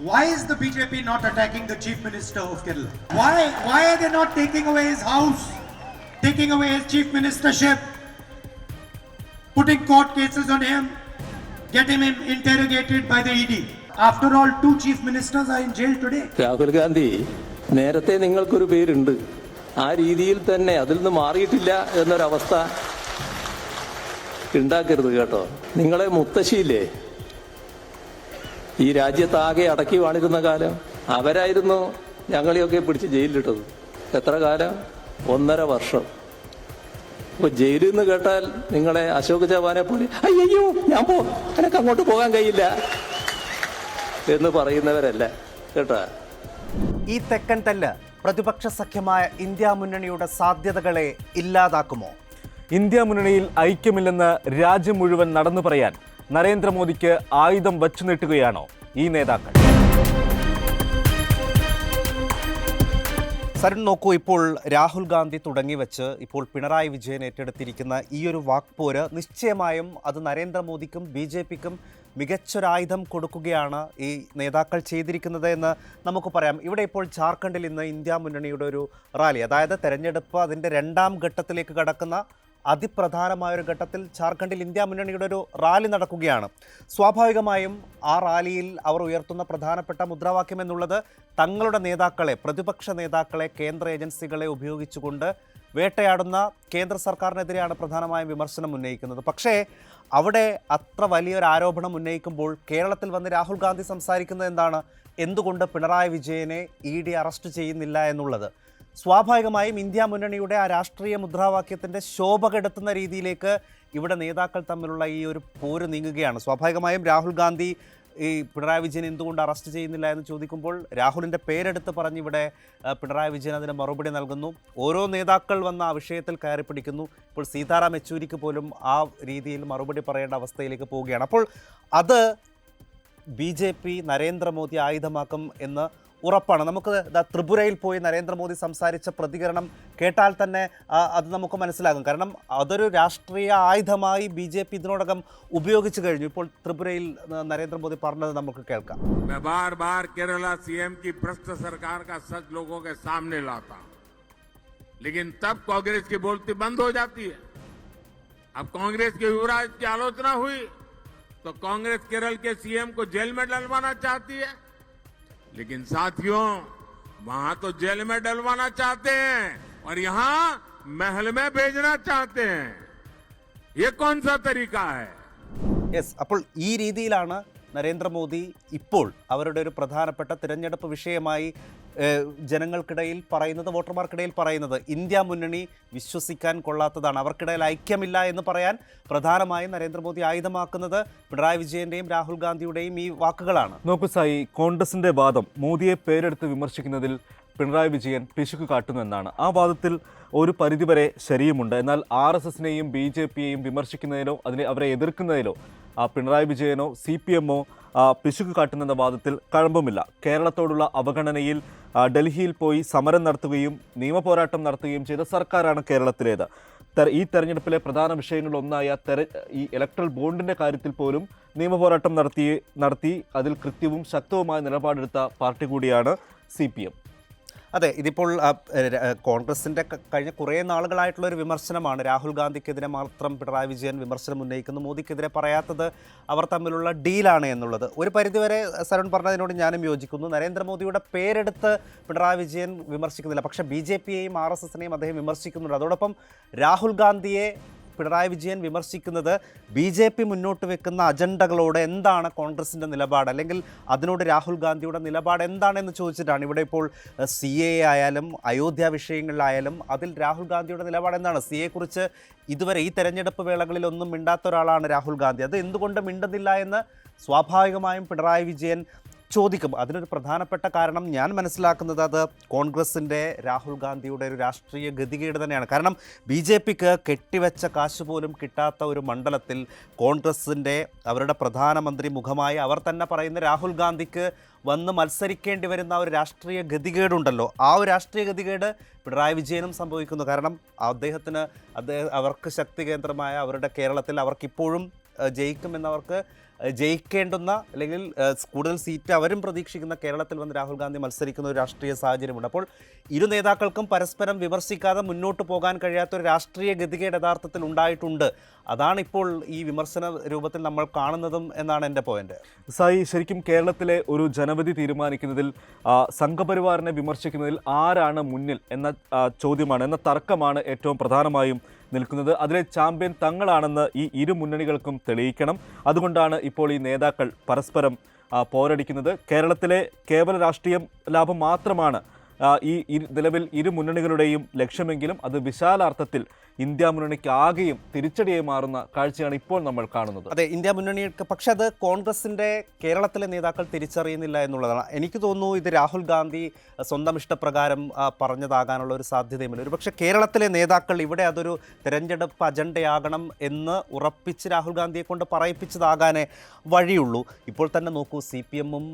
Why is the BJP not attacking the Chief Minister of Kerala? Why are they not taking away his house, taking away his chief ministership, putting court cases on him, getting him interrogated by the ED? After all, 2 chief ministers are in jail today. Rahul Gandhi, നേരത്തെ നിങ്ങൾക്കൊരു പേരുണ്ട്, ആ രീതിയിൽ തന്നെ അതിൽ നിന്ന് മാറിയിട്ടില്ല എന്നൊരവസ്ഥ ഉണ്ടാക്കരുത് കേട്ടോ. നിങ്ങളെ മുത്തശ്ശിയില്ലേ ഈ രാജ്യത്താകെ അടക്കി വാണിരുന്ന കാലം, അവരായിരുന്നു ഞങ്ങളെയൊക്കെ പിടിച്ച് ജയിലിലിട്ടത്. എത്ര കാലം? 1.5 വർഷം. ഇപ്പൊ ജയിലിൽ നിന്ന് കേട്ടാൽ നിങ്ങളെ അശോക് ചവാനെ പോലെ അയ്യോ എനിക്ക് അങ്ങോട്ട് പോകാൻ കഴിയില്ല എന്ന് പറയുന്നവരല്ല കേട്ടോ. ഈ തെക്കൻ തല്ല് പ്രതിപക്ഷ സഖ്യമായ ഇന്ത്യ മുന്നണിയുടെ സാധ്യതകളെ ഇല്ലാതാക്കുമോ? ഇന്ത്യ മുന്നണിയിൽ ഐക്യമില്ലെന്ന് രാജ്യം മുഴുവൻ നടന്നു പറയാൻ നരേന്ദ്രമോദിക്ക് ആയുധം വച്ചു നീട്ടുകയാണോ ഈ നേതാക്കൾ? സരൺ നോക്കൂ, ഇപ്പോൾ രാഹുൽ ഗാന്ധി തുടങ്ങി വെച്ച് ഇപ്പോൾ പിണറായി വിജയൻ ഏറ്റെടുത്തിരിക്കുന്ന ഈ ഒരു വാക്പോര് നിശ്ചയമായും അത് നരേന്ദ്രമോദിക്കും BJPക്കും മികച്ചൊരായുധം കൊടുക്കുകയാണ് ഈ നേതാക്കൾ ചെയ്തിരിക്കുന്നത് എന്ന് നമുക്ക് പറയാം. ഇവിടെ ഇപ്പോൾ ജാർഖണ്ഡിൽ ഇന്ന് ഇന്ത്യ മുന്നണിയുടെ ഒരു റാലി, അതായത് തെരഞ്ഞെടുപ്പ് അതിൻ്റെ 2ാം ഘട്ടത്തിലേക്ക് കടക്കുന്ന അതിപ്രധാനമായൊരു ഘട്ടത്തിൽ ജാർഖണ്ഡിൽ ഇന്ത്യ മുന്നണിയുടെ ഒരു റാലി നടക്കുകയാണ്. സ്വാഭാവികമായും ആ റാലിയിൽ അവർ ഉയർത്തുന്ന പ്രധാനപ്പെട്ട മുദ്രാവാക്യം എന്നുള്ളത് തങ്ങളുടെ നേതാക്കളെ, പ്രതിപക്ഷ നേതാക്കളെ, കേന്ദ്ര ഏജൻസികളെ ഉപയോഗിച്ചുകൊണ്ട് വേട്ടയാടുന്ന കേന്ദ്ര സർക്കാരിനെതിരെയാണ് പ്രധാനമായും വിമർശനം ഉന്നയിക്കുന്നത്. പക്ഷേ അവിടെ അത്ര വലിയൊരു ആരോപണം ഉന്നയിക്കുമ്പോൾ കേരളത്തിൽ വന്ന് രാഹുൽ ഗാന്ധി സംസാരിക്കുന്നത് എന്താണ്? എന്തുകൊണ്ട് പിണറായി വിജയനെ ED അറസ്റ്റ് ചെയ്യുന്നില്ല എന്നുള്ളത്. സ്വാഭാവികമായും ഇന്ത്യ മുന്നണിയുടെ ആ രാഷ്ട്രീയ മുദ്രാവാക്യത്തിൻ്റെ ശോഭ കെടുത്തുന്ന രീതിയിലേക്ക് ഇവിടെ നേതാക്കൾ തമ്മിലുള്ള ഈ ഒരു പോര് നീങ്ങുകയാണ്. സ്വാഭാവികമായും രാഹുൽ ഗാന്ധി ഈ പിണറായി വിജയൻ എന്തുകൊണ്ട് അറസ്റ്റ് ചെയ്യുന്നില്ല എന്ന് ചോദിക്കുമ്പോൾ രാഹുലിൻ്റെ പേരെടുത്ത് പറഞ്ഞിവിടെ പിണറായി വിജയൻ അതിന് മറുപടി നൽകുന്നു. ഓരോ നേതാക്കൾ വന്ന ആ വിഷയത്തിൽ കയറി പിടിക്കുന്നു. ഇപ്പോൾ സീതാറാം യെച്ചൂരിക്ക് പോലും ആ രീതിയിൽ മറുപടി പറയേണ്ട അവസ്ഥയിലേക്ക് പോവുകയാണ്. അപ്പോൾ അത് BJP നരേന്ദ്രമോദി ആയുധമാക്കും എന്ന് ഉറപ്പാണ്. നമുക്ക് ത്രിപുരയിൽ പോയി നരേന്ദ്രമോദി സംസാരിച്ച പ്രതികരണം കേട്ടാൽ തന്നെ അത് നമുക്ക് മനസ്സിലാകും. കാരണം അതൊരു രാഷ്ട്രീയ ആയുധമായി BJP ഇതിനോടകം ഉപയോഗിച്ചു കഴിഞ്ഞു. ഇപ്പോൾ ത്രിപുരയിൽ നരേന്ദ്രമോദി പറഞ്ഞത് നമുക്ക് കേൾക്കാം. मैं बार बार केरला CM की भ्रष्ट सरकार का सच लोगों के सामने लाता, लेकिन तब कांग्रेस की बोलती बंद हो जाती है. अब कांग्रेस के युवराज की आलोचना हुई तो कांग्रेस केरल के CM को जेल में डलवाना चाहती है. लेकिन साथियों, वहां तो जेल में डलवाना चाहते हैं और यहां महल में भेजना चाहते हैं. ये कौन सा तरीका है? യെസ്, അപ്പോൾ ഈ രീതിയിലാണ് നരേന്ദ്രമോദി ഇപ്പോൾ അവരുടെ ഒരു പ്രധാനപ്പെട്ട തിരഞ്ഞെടുപ്പ് വിഷയമായി ജനങ്ങൾക്കിടയിൽ പറയുന്നത്, വോട്ടർമാർക്കിടയിൽ പറയുന്നത് ഇന്ത്യ മുന്നണി വിശ്വസിക്കാൻ കൊള്ളാത്തതാണ്, അവർക്കിടയിൽ ഐക്യമില്ല എന്ന് പറയാൻ പ്രധാനമായും നരേന്ദ്രമോദി ആയുധമാക്കുന്നത് പിണറായി വിജയന്റെയും രാഹുൽ ഗാന്ധിയുടെയും ഈ വാക്കുകളാണ്. നോക്കൂ സായി, കോൺഗ്രസിന്റെ വാദം മോദിയെ പേരെടുത്ത് വിമർശിക്കുന്നതിൽ പിണറായി വിജയൻ പിശുക്ക് കാട്ടുന്നു എന്നാണ്. ആ വാദത്തിൽ ഒരു പരിധിവരെ ശരിയുമുണ്ട്. എന്നാൽ RSSനെയും BJPയെയും വിമർശിക്കുന്നതിലോ അവരെ എതിർക്കുന്നതിലോ പിണറായി വിജയനോ CPMോ പിശുക്ക് കാട്ടുന്നെന്ന വാദത്തിൽ കഴമ്പുമില്ല. കേരളത്തോടുള്ള അവഗണനയിൽ ഡൽഹിയിൽ പോയി സമരം നടത്തുകയും നിയമപോരാട്ടം നടത്തുകയും ചെയ്ത സർക്കാരാണ് കേരളത്തിലേത്. ഈ തെരഞ്ഞെടുപ്പിലെ പ്രധാന വിഷയങ്ങളിലൊന്നായ ഈ ഇലക്ട്രൽ ബോണ്ടിൻ്റെ കാര്യത്തിൽ പോലും നിയമപോരാട്ടം നടത്തി അതിൽ കൃത്യവും ശക്തവുമായ നിലപാടെടുത്ത പാർട്ടി കൂടിയാണ് CPM. അതെ, ഇതിപ്പോൾ കോൺഗ്രസിൻ്റെ കഴിഞ്ഞ കുറേ നാളുകളായിട്ടുള്ളൊരു വിമർശനമാണ്. രാഹുൽ ഗാന്ധിക്കെതിരെ മാത്രം പിണറായി വിജയൻ വിമർശനം ഉന്നയിക്കുന്നു, മോദിക്കെതിരെ പറയാത്തത് അവർ തമ്മിലുള്ള ഡീലാണ് എന്നുള്ളത്. ഒരു പരിധിവരെ സരൺ പറഞ്ഞതിനോട് ഞാനും യോജിക്കുന്നു. നരേന്ദ്രമോദിയുടെ പേരെടുത്ത് പിണറായി വിജയൻ വിമർശിക്കുന്നില്ല, പക്ഷേ BJPയെയും RSSനെയും അദ്ദേഹം വിമർശിക്കുന്നുണ്ട്. അതോടൊപ്പം രാഹുൽ ഗാന്ധിയെ പിണറായി വിജയൻ വിമർശിക്കുന്നത് BJP മുന്നോട്ട് വെക്കുന്ന അജണ്ടകളോട് എന്താണ് കോൺഗ്രസിൻ്റെ നിലപാട്, അല്ലെങ്കിൽ അതിനോട് രാഹുൽ ഗാന്ധിയുടെ നിലപാട് എന്താണെന്ന് ചോദിച്ചിട്ടാണ്. ഇവിടെ ഇപ്പോൾ CA ആയാലും അയോധ്യ വിഷയങ്ങളിലായാലും അതിൽ രാഹുൽ ഗാന്ധിയുടെ നിലപാട് എന്താണ്? CAയെക്കുറിച്ച് ഇതുവരെ ഈ തെരഞ്ഞെടുപ്പ് വേളകളിലൊന്നും മിണ്ടാത്ത ഒരാളാണ് രാഹുൽ ഗാന്ധി. അത് എന്തുകൊണ്ട് മിണ്ടുന്നില്ല എന്ന് സ്വാഭാവികമായും പിണറായി വിജയൻ ചോദിക്കും. അതിനൊരു പ്രധാനപ്പെട്ട കാരണം ഞാൻ മനസ്സിലാക്കുന്നത് അത് കോൺഗ്രസിൻ്റെ രാഹുൽ ഗാന്ധിയുടെ ഒരു രാഷ്ട്രീയ ഗതികേട് തന്നെയാണ്. കാരണം BJPക്ക് കെട്ടിവെച്ച കാശ് പോലും കിട്ടാത്ത ഒരു മണ്ഡലത്തിൽ കോൺഗ്രസിൻ്റെ അവരുടെ പ്രധാനമന്ത്രി മുഖമായി അവർ തന്നെ പറയുന്ന രാഹുൽ ഗാന്ധിക്ക് വന്ന് മത്സരിക്കേണ്ടി വരുന്ന ഒരു രാഷ്ട്രീയ ഗതികേടുണ്ടല്ലോ, ആ ഒരു രാഷ്ട്രീയ ഗതികേട് പിണറായി വിജയനും സംഭവിക്കുന്നു. കാരണം അവർക്ക് ശക്തി കേന്ദ്രമായ അവരുടെ കേരളത്തിൽ അവർക്കിപ്പോഴും ജയിക്കുമെന്നവർക്ക് ജയിക്കേണ്ടുന്ന അല്ലെങ്കിൽ കൂടുതൽ സീറ്റ് അവരും പ്രതീക്ഷിക്കുന്ന കേരളത്തിൽ വന്ന് രാഹുൽ ഗാന്ധി മത്സരിക്കുന്ന ഒരു രാഷ്ട്രീയ സാഹചര്യമുണ്ട്. അപ്പോൾ ഇരു നേതാക്കൾക്കും പരസ്പരം വിമർശിക്കാതെ മുന്നോട്ട് പോകാൻ കഴിയാത്തൊരു രാഷ്ട്രീയ ഗതികേട് യഥാർത്ഥത്തിൽ ഉണ്ടായിട്ടുണ്ട്. അതാണിപ്പോൾ ഈ വിമർശന രൂപത്തിൽ നമ്മൾ കാണുന്നതും എന്നാണ് എൻ്റെ പോയിന്റ്. സായി, ശരിക്കും കേരളത്തിലെ ഒരു ജനവിധി തീരുമാനിക്കുന്നതിൽ സംഘപരിവാറിനെ വിമർശിക്കുന്നതിൽ ആരാണ് മുന്നിൽ എന്ന ചോദ്യമാണ്, എന്ന തർക്കമാണ് ഏറ്റവും പ്രധാനമായും നിൽക്കുന്നത്. അതിലെ ചാമ്പ്യൻ തങ്ങളാണെന്ന് ഈ ഇരു മുന്നണികൾക്കും തെളിയിക്കണം. അതുകൊണ്ടാണ് ഇപ്പോൾ ഈ നേതാക്കൾ പരസ്പരം പോരടിക്കുന്നത്. കേരളത്തിലെ കേവല രാഷ്ട്രീയ ലാഭം മാത്രമാണ് ഈ നിലവിൽ ഇരു മുന്നണികളുടെയും ലക്ഷ്യമെങ്കിലും അത് വിശാലാർത്ഥത്തിൽ ഇന്ത്യ മുന്നണിക്ക് ആകെയും തിരിച്ചടിയായി മാറുന്ന കാഴ്ചയാണ് ഇപ്പോൾ നമ്മൾ കാണുന്നത്. അതെ, ഇന്ത്യ മുന്നണിക്ക്, പക്ഷെ അത് കോൺഗ്രസിൻ്റെ കേരളത്തിലെ നേതാക്കൾ തിരിച്ചറിയുന്നില്ല എന്നുള്ളതാണ്. എനിക്ക് തോന്നുന്നു ഇത് രാഹുൽ ഗാന്ധി സ്വന്തം ഇഷ്ടപ്രകാരം പറഞ്ഞതാകാനുള്ള ഒരു സാധ്യതയുമില്ല. ഒരു പക്ഷേ കേരളത്തിലെ നേതാക്കൾ ഇവിടെ അതൊരു തെരഞ്ഞെടുപ്പ് അജണ്ടയാകണം എന്ന് ഉറപ്പിച്ച് രാഹുൽ ഗാന്ധിയെ കൊണ്ട് പറയിപ്പിച്ചതാകാനേ വഴിയുള്ളൂ. ഇപ്പോൾ തന്നെ നോക്കൂ, CPM-ഉം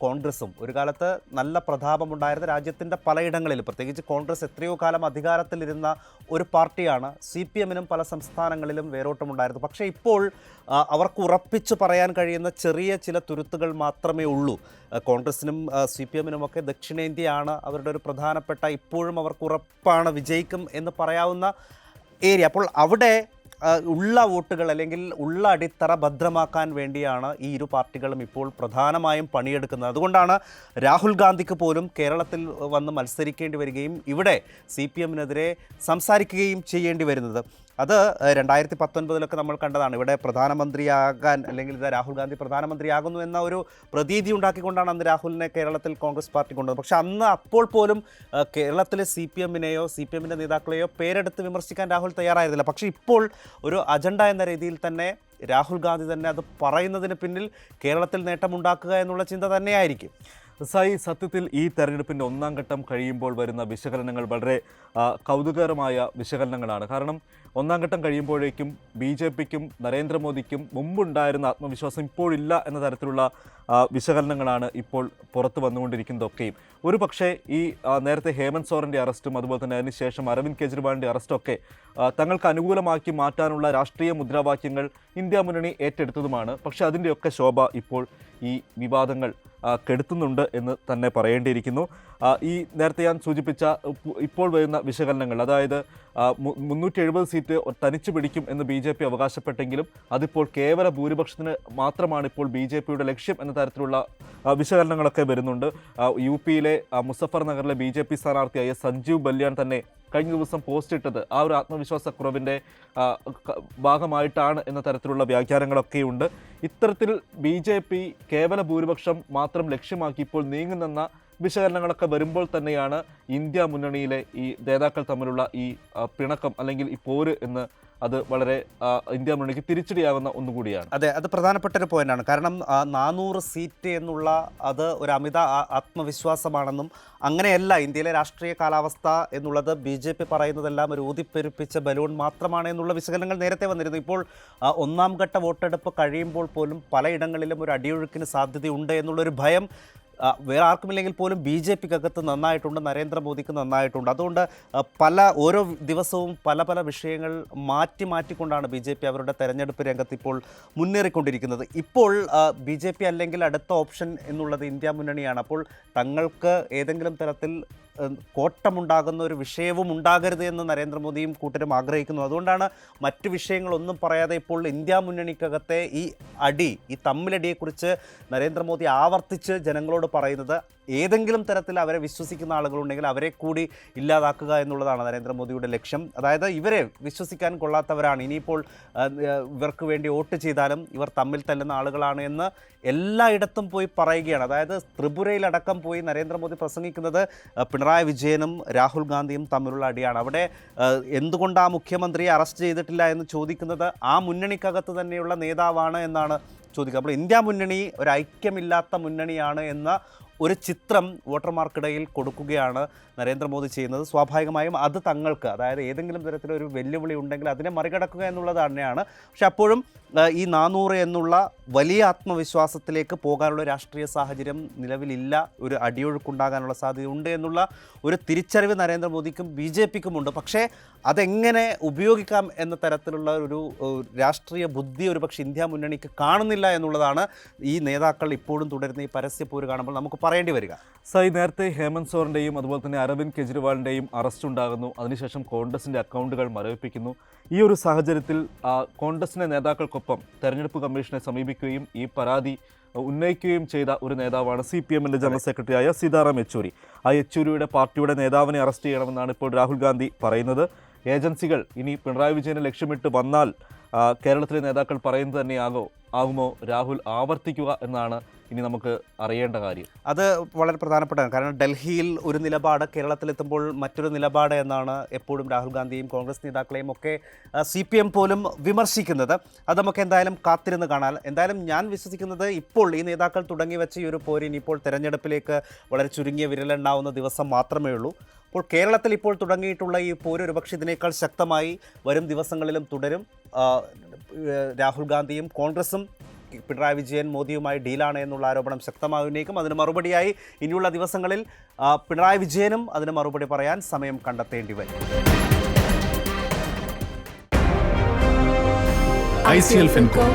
കോൺഗ്രസും ഒരു കാലത്ത് നല്ല പ്രതാപമുണ്ടായിരുന്ന രാജ്യത്തിൻ്റെ പലയിടങ്ങളിൽ, പ്രത്യേകിച്ച് കോൺഗ്രസ് എത്രയോ കാലം അധികാരത്തിലിരുന്ന ഒരു പാർട്ടിയാണ്. CPM-നും പല സംസ്ഥാനങ്ങളിലും വേരോട്ടമുണ്ടായിരുന്നു. പക്ഷേ ഇപ്പോൾ അവർക്ക് ഉറപ്പിച്ചു പറയാൻ കഴിയുന്ന ചെറിയ ചില തുരുത്തുകൾ മാത്രമേ ഉള്ളൂ. കോൺഗ്രസിനും CPM-നും ഒക്കെ ദക്ഷിണേന്ത്യയാണ് അവരുടെ ഒരു പ്രധാനപ്പെട്ട, ഇപ്പോഴും അവർക്ക് ഉറപ്പാണ് വിജയിക്കും എന്ന് പറയാവുന്ന ഏരിയ. അപ്പോൾ അവിടെ ഉള്ള വോട്ടുകൾ അല്ലെങ്കിൽ ഉള്ള അടിത്തറ ഭദ്രമാക്കാൻ വേണ്ടിയാണ് ഈ ഇരു പാർട്ടികളും ഇപ്പോൾ പ്രധാനമായും പണിയെടുക്കുന്നത്. അതുകൊണ്ടാണ് രാഹുൽ ഗാന്ധിക്ക് പോലും കേരളത്തിൽ വന്ന് മത്സരിക്കേണ്ടി വരികയും ഇവിടെ CPM-നെതിരെ സംസാരിക്കുകയും ചെയ്യേണ്ടി വരുന്നത്. അത് 2019 നമ്മൾ കണ്ടതാണ്. ഇവിടെ പ്രധാനമന്ത്രിയാകാൻ, അല്ലെങ്കിൽ ഇത് രാഹുൽ ഗാന്ധി പ്രധാനമന്ത്രിയാകുന്നു എന്ന ഒരു പ്രതീതി ഉണ്ടാക്കിക്കൊണ്ടാണ് അന്ന് രാഹുലിനെ കേരളത്തിൽ കോൺഗ്രസ് പാർട്ടി കൊണ്ടുവന്നത്. പക്ഷേ അപ്പോൾ പോലും കേരളത്തിലെ CPM-നെയോ CPM-ൻ്റെ നേതാക്കളെയോ പേരെടുത്ത് വിമർശിക്കാൻ രാഹുൽ തയ്യാറായിരുന്നില്ല. പക്ഷേ ഇപ്പോൾ ഒരു അജണ്ട എന്ന രീതിയിൽ തന്നെ രാഹുൽ ഗാന്ധി തന്നെ അത് പറയുന്നതിന് പിന്നിൽ കേരളത്തിൽ നേട്ടമുണ്ടാക്കുക എന്നുള്ള ചിന്ത തന്നെയായിരിക്കും. സായി, സത്യത്തിൽ ഈ തെരഞ്ഞെടുപ്പിൻ്റെ ഒന്നാം ഘട്ടം കഴിയുമ്പോൾ വരുന്ന വിശകലനങ്ങൾ വളരെ കൗതുകകരമായ വിശകലനങ്ങളാണ്. കാരണം ഒന്നാം ഘട്ടം കഴിയുമ്പോഴേക്കും BJPക്കും നരേന്ദ്രമോദിക്കും മുമ്പുണ്ടായിരുന്ന ആത്മവിശ്വാസം ഇപ്പോഴില്ല എന്ന തരത്തിലുള്ള വിശകലനങ്ങളാണ് ഇപ്പോൾ പുറത്തു വന്നുകൊണ്ടിരിക്കുന്നതൊക്കെയും. ഒരു പക്ഷേ ഈ നേരത്തെ ഹേമന്ത് സോറൻ്റെ അറസ്റ്റും അതുപോലെ തന്നെ അതിനുശേഷം അരവിന്ദ് കെജ്രിവാളിൻ്റെ അറസ്റ്റൊക്കെ തങ്ങൾക്ക് അനുകൂലമാക്കി മാറ്റാനുള്ള രാഷ്ട്രീയ മുദ്രാവാക്യങ്ങൾ ഇന്ത്യ മുന്നണി ഏറ്റെടുത്തതുമാണ്. പക്ഷേ അതിൻ്റെയൊക്കെ ശോഭ ഇപ്പോൾ ഈ വിവാദങ്ങൾ കെടുത്തുന്നുണ്ട് എന്ന് തന്നെ പറയേണ്ടിയിരിക്കുന്നു. ഈ നേരത്തെ ഞാൻ സൂചിപ്പിച്ച ഇപ്പോൾ വരുന്ന വിശകലനങ്ങൾ, അതായത് 370 സീറ്റ് തനിച്ചു പിടിക്കും എന്ന് BJP അവകാശപ്പെട്ടെങ്കിലും അതിപ്പോൾ കേവല ഭൂരിപക്ഷത്തിന് മാത്രമാണ് ഇപ്പോൾ BJPയുടെ ലക്ഷ്യം എന്ന തരത്തിലുള്ള വിശകലനങ്ങളൊക്കെ വരുന്നുണ്ട്. UP-യിലെ മുസഫർ നഗറിലെ BJP സ്ഥാനാർത്ഥിയായ സഞ്ജീവ് ബല്യാൻ തന്നെ കഴിഞ്ഞ ദിവസം പോസ്റ്റ് ഇട്ടത് ആ ഒരു ആത്മവിശ്വാസക്കുറവിൻ്റെ ഭാഗമായിട്ടാണ് എന്ന തരത്തിലുള്ള വ്യാഖ്യാനങ്ങളൊക്കെയുണ്ട്. ഇത്തരത്തിൽ BJP കേവല ഭൂരിപക്ഷം മാത്രം ലക്ഷ്യമാക്കി ഇപ്പോൾ നീങ്ങുന്നെന്ന വിശകലനങ്ങളൊക്കെ വരുമ്പോൾ തന്നെയാണ് ഇന്ത്യ മുന്നണിയിലെ ഈ നേതാക്കൾ തമ്മിലുള്ള ഈ പിണക്കം അല്ലെങ്കിൽ ഈ പോര് എന്ന് അത് വളരെ ഇന്ത്യ മുന്നണിക്ക് തിരിച്ചടിയാകുന്ന ഒന്നുകൂടിയാണ്. അതെ, അത് പ്രധാനപ്പെട്ട ഒരു പോയിന്റാണ്. കാരണം 400 സീറ്റ് എന്നുള്ള അത് ഒരു അമിത ആത്മവിശ്വാസമാണെന്നും അങ്ങനെയല്ല ഇന്ത്യയിലെ രാഷ്ട്രീയ കാലാവസ്ഥ എന്നുള്ളത് BJP പറയുന്നതെല്ലാം ഒരു ഊതിപ്പെരുപ്പിച്ച ബലൂൺ മാത്രമാണ് എന്നുള്ള വിശകലനങ്ങൾ നേരത്തെ വന്നിരുന്നു. ഇപ്പോൾ ഒന്നാം ഘട്ട വോട്ടെടുപ്പ് കഴിയുമ്പോൾ പോലും പലയിടങ്ങളിലും ഒരു അടിയൊഴുക്കിന് സാധ്യതയുണ്ട് എന്നുള്ളൊരു ഭയം വേറെ ആർക്കുമില്ലെങ്കിൽ പോലും BJPക്കകത്ത് നന്നായിട്ടുണ്ട്, നരേന്ദ്രമോദിക്ക് നന്നായിട്ടുണ്ട്. അതുകൊണ്ട് ഓരോ ദിവസവും പല വിഷയങ്ങൾ മാറ്റിക്കൊണ്ടാണ് BJP അവരുടെ തെരഞ്ഞെടുപ്പ് രംഗത്ത് ഇപ്പോൾ മുന്നേറിക്കൊണ്ടിരിക്കുന്നത്. ഇപ്പോൾ BJP അല്ലെങ്കിൽ അടുത്ത ഓപ്ഷൻ എന്നുള്ളത് ഇന്ത്യ മുന്നണിയാണ്. അപ്പോൾ തങ്ങൾക്ക് ഏതെങ്കിലും തരത്തിൽ കോട്ടമുണ്ടാകുന്ന ഒരു വിഷയവും ഉണ്ടാകരുത് എന്ന് നരേന്ദ്രമോദിയും കൂട്ടരും ആഗ്രഹിക്കുന്നു. അതുകൊണ്ടാണ് മറ്റ് വിഷയങ്ങളൊന്നും പറയാതെ ഇപ്പോൾ ഇന്ത്യ മുന്നണിക്കകത്തെ ഈ തമ്മിലടിയെക്കുറിച്ച് നരേന്ദ്രമോദി ആവർത്തിച്ച് ജനങ്ങളോട് പറയുന്നത്. ഏതെങ്കിലും തരത്തിൽ അവരെ വിശ്വസിക്കുന്ന ആളുകളുണ്ടെങ്കിൽ അവരെ കൂടി ഇല്ലാതാക്കുക എന്നുള്ളതാണ് നരേന്ദ്രമോദിയുടെ ലക്ഷ്യം. അതായത് ഇവരെ വിശ്വസിക്കാൻ കൊള്ളാത്തവരാണ്, ഇനിയിപ്പോൾ ഇവർക്ക് വേണ്ടി വോട്ട് ചെയ്താലും ഇവർ തമ്മിൽ തല്ലുന്ന ആളുകളാണ് എന്ന് എല്ലായിടത്തും പോയി പറയുകയാണ്. അതായത് ത്രിപുരയിലടക്കം പോയി നരേന്ദ്രമോദി പ്രസംഗിക്കുന്നത് പിണറായി വിജയനും രാഹുൽ ഗാന്ധിയും തമ്മിലുള്ള അടിയാണ്. അവിടെ എന്തുകൊണ്ട് ആ മുഖ്യമന്ത്രിയെ അറസ്റ്റ് ചെയ്തിട്ടില്ല എന്ന് ചോദിക്കുന്നത് ആ മുന്നണിക്കകത്ത് തന്നെയുള്ള നേതാവാണ് എന്നാണ് ചോദിക്കുക. അപ്പോൾ ഇന്ത്യ മുന്നണി ഒരു ഐക്യമില്ലാത്ത മുന്നണിയാണ് എന്ന ഒരു ചിത്രം വോട്ടർമാർക്കിടയിൽ കൊടുക്കുകയാണ് നരേന്ദ്രമോദി ചെയ്യുന്നത്. സ്വാഭാവികമായും അത് തങ്ങൾക്ക്, അതായത് ഏതെങ്കിലും തരത്തിലൊരു വെല്ലുവിളി ഉണ്ടെങ്കിൽ അതിനെ മറികടക്കുക എന്നുള്ളത് തന്നെയാണ്. പക്ഷെ അപ്പോഴും ഈ 400 എന്നുള്ള വലിയ ആത്മവിശ്വാസത്തിലേക്ക് പോകാനുള്ള രാഷ്ട്രീയ സാഹചര്യം നിലവിലില്ല. ഒരു അടിയൊഴുക്കുണ്ടാകാനുള്ള സാധ്യതയുണ്ട് എന്നുള്ള ഒരു തിരിച്ചറിവ് നരേന്ദ്രമോദിക്കും BJPക്കും ഉണ്ട്. പക്ഷേ അതെങ്ങനെ ഉപയോഗിക്കാം എന്ന തരത്തിലുള്ള ഒരു രാഷ്ട്രീയ ബുദ്ധി ഒരുപക്ഷെ ഇന്ത്യ മുന്നണിക്ക് കാണുന്നില്ല എന്നുള്ളതാണ് ഈ നേതാക്കൾ ഇപ്പോഴും തുടരുന്ന ഈ പരസ്യപ്പോര് കാണുമ്പോൾ നമുക്ക് പറയേണ്ടി വരിക. സായി, നേരത്തെ ഹേമന്ത് സോറന്റെയും അതുപോലെ തന്നെ അരവിന്ദ് കെജ്രിവാളിൻ്റെയും അറസ്റ്റ് ഉണ്ടാകുന്നു. അതിനുശേഷം കോൺഗ്രസിൻ്റെ അക്കൗണ്ടുകൾ മരവിപ്പിക്കുന്നു. ഈ ഒരു സാഹചര്യത്തിൽ കോൺഗ്രസിൻ്റെ നേതാക്കൾക്കൊപ്പം തെരഞ്ഞെടുപ്പ് കമ്മീഷനെ സമീപിക്കുകയും ഈ പരാതി ഉന്നയിക്കുകയും ചെയ്ത ഒരു നേതാവാണ് CPMന്റെ ജനറൽ സെക്രട്ടറിയായ സീതാറാം യെച്ചൂരി. ആ യെച്ചൂരിയുടെ പാർട്ടിയുടെ നേതാവിനെ അറസ്റ്റ് ചെയ്യണമെന്നാണ് ഇപ്പോൾ രാഹുൽ ഗാന്ധി പറയുന്നത്. ഏജൻസികൾ ഇനി പിണറായി വിജയനെ ലക്ഷ്യമിട്ട് വന്നാൽ കേരളത്തിലെ നേതാക്കൾ പറയുന്നത് ആകുമോ രാഹുൽ ആവർത്തിക്കുക എന്നാണ് ഇനി നമുക്ക് അറിയേണ്ട കാര്യം. അത് വളരെ പ്രധാനപ്പെട്ടതാണ്. കാരണം ഡൽഹിയിൽ ഒരു നിലപാട്, കേരളത്തിലെത്തുമ്പോൾ മറ്റൊരു നിലപാട് എന്നാണ് എപ്പോഴും രാഹുൽ ഗാന്ധിയും കോൺഗ്രസ് നേതാക്കളെയും ഒക്കെ CPM പോലും വിമർശിക്കുന്നത്. അത് നമുക്ക് എന്തായാലും കാത്തിരുന്ന് കാണാൻ. എന്തായാലും ഞാൻ വിശ്വസിക്കുന്നത് ഇപ്പോൾ ഈ നേതാക്കൾ തുടങ്ങി വെച്ച ഈ ഒരു പോരിന് ഇപ്പോൾ തെരഞ്ഞെടുപ്പിലേക്ക് വളരെ ചുരുങ്ങിയ വിരലെണ്ണാവുന്ന ദിവസം മാത്രമേ ഉള്ളൂ. അപ്പോൾ കേരളത്തിൽ ഇപ്പോൾ തുടങ്ങിയിട്ടുള്ള ഈ പോര് ഒരുപക്ഷെ ഇതിനേക്കാൾ ശക്തമായി വരും ദിവസങ്ങളിലും തുടരും. രാഹുൽ ഗാന്ധിയും കോൺഗ്രസും പിണറായി വിജയൻ മോദിയുമായി ഡീലാണ് എന്നുള്ള ആരോപണം ശക്തമായി ഉന്നയിക്കും. അതിന് മറുപടിയായി ഇനിയുള്ള ദിവസങ്ങളിൽ പിണറായി വിജയനും അതിന് മറുപടി പറയാൻ സമയം കണ്ടെത്തേണ്ടി വരും. ICL Finco,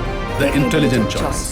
the intelligent choice.